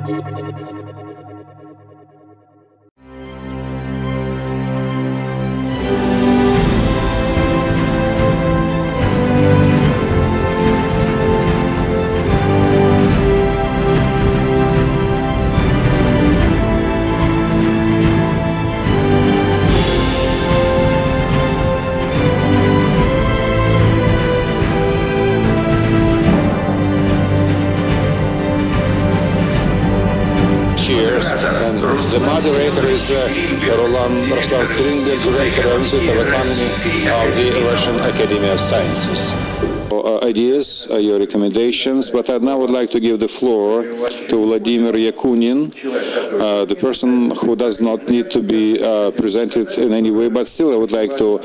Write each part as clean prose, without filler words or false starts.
And the moderator is Ruslan Stringel, Director of the Economy of the Russian Academy of Sciences. Ideas, your recommendations, but I now would like to give the floor to Vladimir Yakunin, the person who does not need to be presented in any way, but still I would like to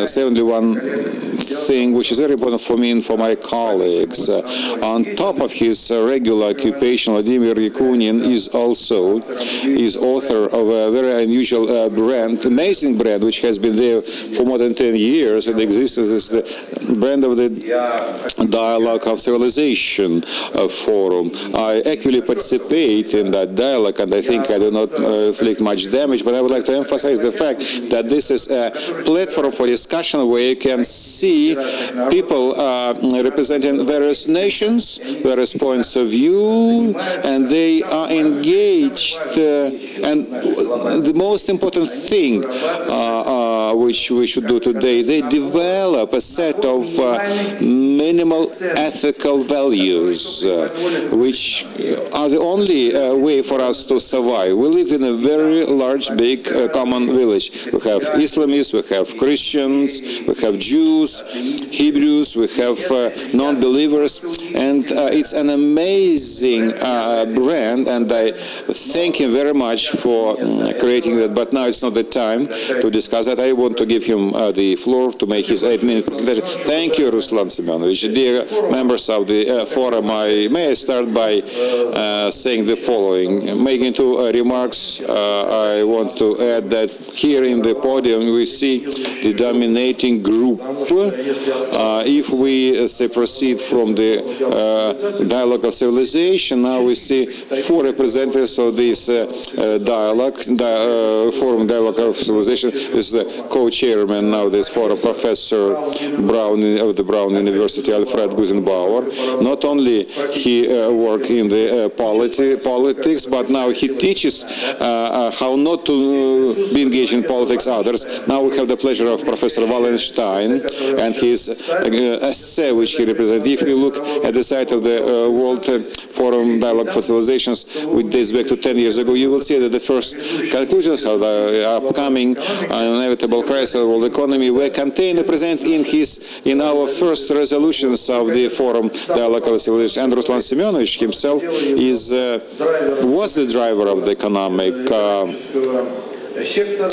say only one thing which is very important for me and for my colleagues. On top of his regular occupation, Vladimir Yakunin is also author of a very unusual brand, amazing brand, which has been there for more than 10 years and exists as the brand of the Dialogue of Civilization Forum. I actively participate in that dialogue, and I think I do not inflict much damage, but I would like to emphasize the fact that this is a platform for discussion where you can see people representing various nations, various points of view, and they are engaged. And the most important thing which we should do today, they develop a set of minimal ethical values, which are the only way for us to survive. We live in a very large, big common village. We have Islamists, we have Christians, we have Jews, Hebrews, we have non-believers, and it's an amazing brand, and I thank him very much for creating that, but now it's not the time to discuss that. I want to give him the floor to make his 8-minute presentation. Thank you, Ruslan Semyonovich. Dear members of the forum, may I start by saying the following. Making two remarks, I want to add that here in the podium we see the dominating group. If we say proceed from the Dialogue of Civilization, now we see 4 representatives of this forum Dialogue of Civilization. This is the co-chairman now, this forum, Professor Brown of the Brown University, Alfred Gusenbauer. Not only he worked in the politics, but now he teaches how not to be engaged in politics others. Now we have the pleasure of Professor Wallenstein and his essay which he represents. If you look at the site of the World Forum Dialogue for Civilizations, which dates back to 10 years ago, you will see that the first conclusions of the upcoming inevitable crisis of the world economy were contained and present in our first resolutions of the Forum Dialogue of Civilization. And Ruslan Semyonovich himself was the driver of the economic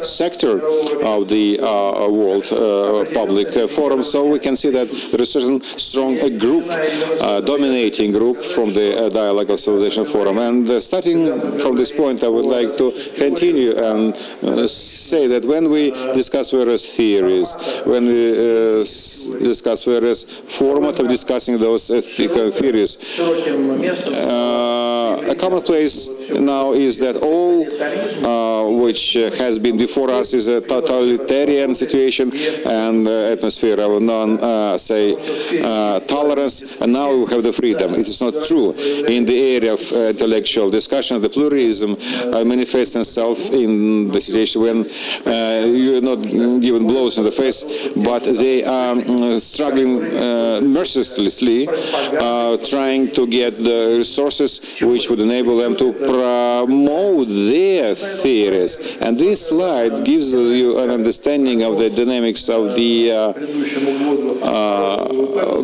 sector of the World Public Forum. So we can see that there is a certain strong group, dominating group from the Dialogue of Civilization Forum. And starting from this point, I would like to continue and say that when we discuss various theories, when we discuss various formats of discussing those ethical theories, a common place now is that all which has been before us is a totalitarian situation and atmosphere of tolerance, and now we have the freedom. It is not true. In the area of intellectual discussion, the pluralism manifests itself in the situation when you are not given blows in the face, but they are struggling mercilessly, trying to get the resources which would enable them to promote their theories. And this slide gives you an understanding of the dynamics of the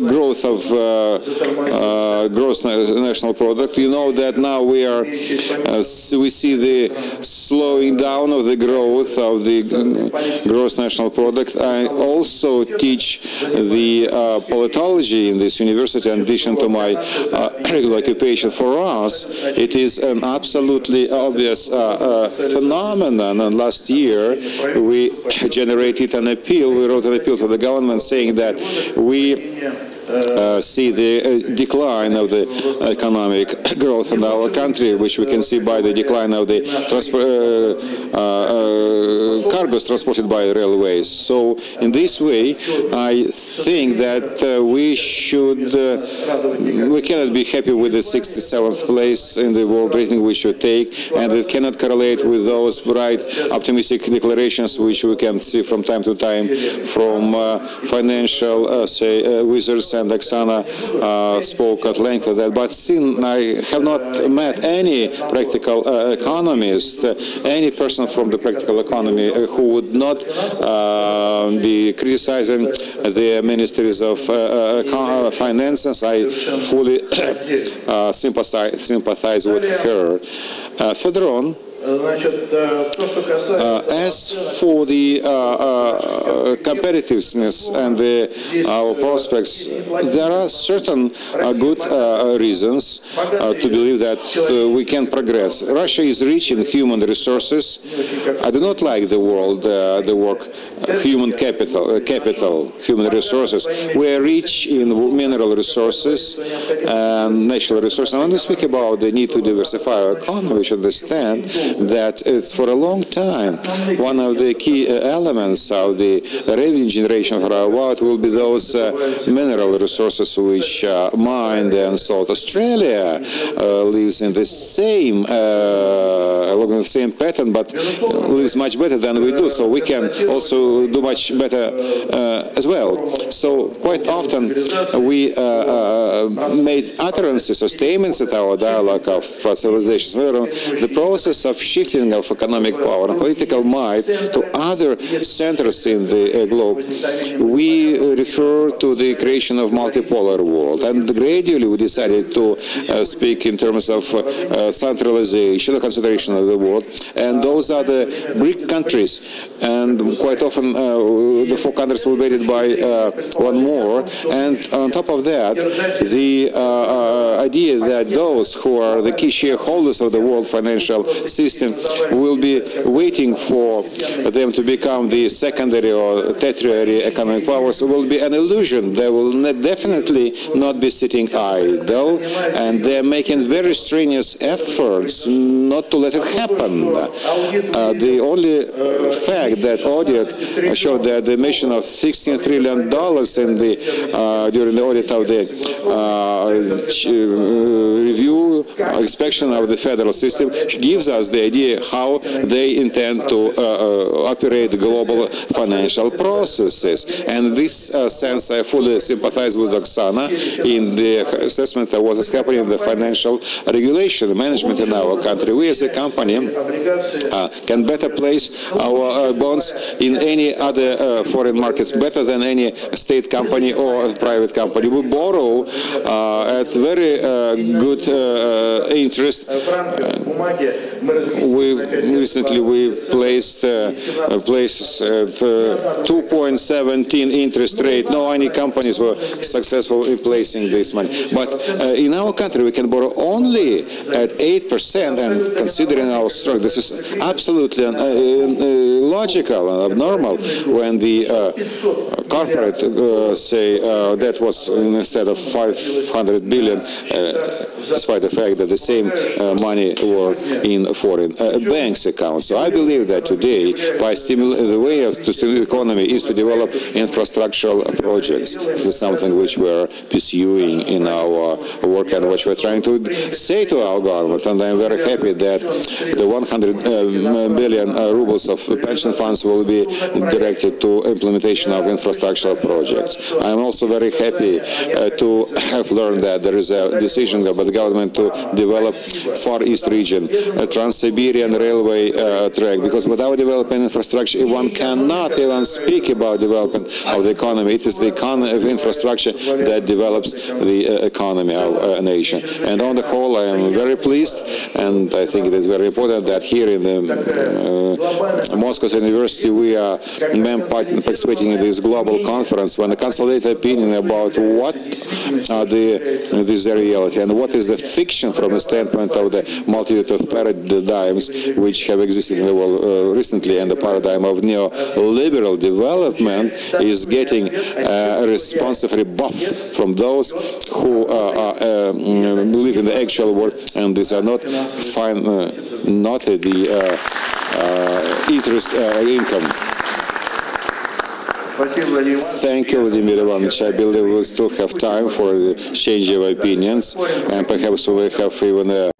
growth of gross national product. You know that now we see the slowing down of the growth of the gross national product. I also teach the politology in this university in addition to my regular occupation. For us, it is an absolutely obvious phenomenon, and last year we generated an appeal, we wrote an appeal to the government saying that we see the decline of the economic growth in our country, which we can see by the decline of the cargoes transported by railways. So in this way, I think that we cannot be happy with the 67th place in the world rating we should take, and it cannot correlate with those bright, optimistic declarations which we can see from time to time from financial, wizards, and Oksana spoke at length of that. But still, I have not met any practical economist, any person from the practical economy who would not be criticizing the ministries of finances. I fully sympathize with her. Further on, as for the competitiveness and our prospects, there are certain good reasons to believe that we can progress. Russia is rich in human resources. I do not like the word human capital, human resources. We are rich in mineral resources and natural resources. And when we speak about the need to diversify our economy, we should understand that it's for a long time one of the key elements of the revenue generation for our world will be those mineral resources which mined and sold. Australia lives in the same along the same pattern, but lives much better than we do, so we can also do much better as well. So quite often we made utterances or statements at our dialogue of civilizations where the process of shifting of economic power and political might to other centers in the globe, we refer to the creation of multipolar world, and gradually we decided to speak in terms of centralization, concentration of the world, and those are the BRIC countries, and quite often the 4 countries will be added by one more, and on top of that, the idea that those who are the key shareholders of the world financial system will be waiting for them to become the secondary or tertiary economic powers will be an illusion. They will definitely not be sitting idle, and they're making very strenuous efforts not to let it happen. The only fact that audit showed that the emission of $16 trillion in the during the audit of the review inspection of the federal system gives us the idea how they intend to operate global financial processes. And in this sense, I fully sympathize with Oksana in the assessment of what is happening in the financial regulation management in our country. We as a company can better place our bonds in any other foreign markets better than any state company or private company. We borrow at very good interest. Recently we placed places at 2.17 interest rate. No, any companies were successful in placing this money. But in our country we can borrow only at 8%, and considering our strength, this is absolutely logical and abnormal when the corporate say that was instead of 500 billion, despite the fact that the same money were in foreign banks accounts. So I believe that today, by the way to stimulate the economy is to develop infrastructural projects. This is something which we're pursuing in our work and which we're trying to say to our government. And I'm very happy that the 100 billion rubles of pension funds will be directed to implementation of infrastructural projects. I'm also very happy to have learned that there is a decision by the government to develop Far East region, a Trans-Siberian railway track, because without developing infrastructure, one cannot even speak about development of the economy. It is the economy of infrastructure that develops the economy of a nation. And on the whole, I am very pleased, and I think it is very important that here in the Moscow University we are participating in this global global conference when a consolidated opinion about what are this reality and what is the fiction from the standpoint of the multitude of paradigms which have existed in the world recently, and the paradigm of neoliberal development is getting a responsive rebuff from those who live in the actual world, and these are not the interest income. Thank you, Vladimir Ivanovich. I believe we still have time for the change of opinions, and perhaps we have even